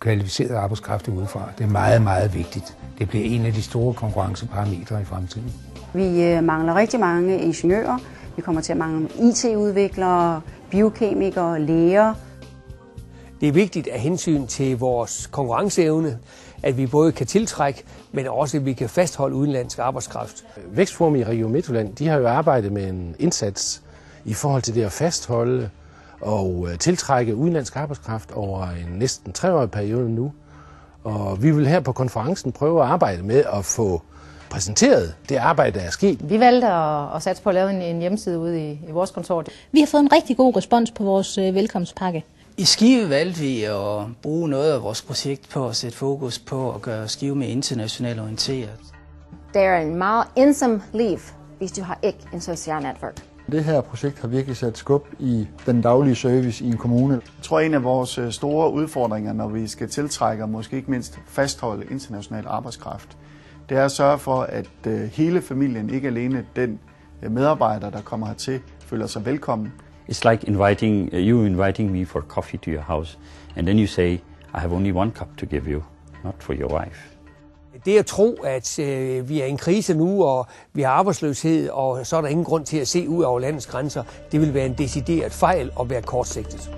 kvalificeret arbejdskraft udefra. Det er meget, meget vigtigt. Det bliver en af de store konkurrenceparametre i fremtiden. Vi mangler rigtig mange ingeniører. Vi kommer til at mangle IT-udviklere, biokemikere, læger. Det er vigtigt af hensyn til vores konkurrenceevne, at vi både kan tiltrække, men også at vi kan fastholde udenlandsk arbejdskraft. Vækstforum i Region Midtjylland, de har jo arbejdet med en indsats i forhold til det at fastholde og tiltrække udenlandsk arbejdskraft over en næsten 3-årig periode nu. Og vi vil her på konferencen prøve at arbejde med at få præsenteret det arbejde, der er sket. Vi valgte at satse på at lave en hjemmeside ude i vores kontor. Vi har fået en rigtig god respons på vores velkomstpakke. I Skive valgte vi at bruge noget af vores projekt på at sætte fokus på at gøre Skive mere internationalt orienteret. Det er en meget ensom liv, hvis du har ikke en social netværk. Det her projekt har virkelig sat skub i den daglige service i en kommune. Jeg tror, en af vores store udfordringer, når vi skal tiltrække og måske ikke mindst fastholde international arbejdskraft, det er at sørge for, at hele familien, ikke alene den medarbejder, der kommer hertil, føler sig velkommen. It's like inviting me for coffee to your house, and then you say, I have only one cup to give you, not for your wife. Det at tro, at vi er i en krise nu, og vi har arbejdsløshed, og så er der ingen grund til at se ud over landets grænser, det vil være en decideret fejl og være kortsigtet.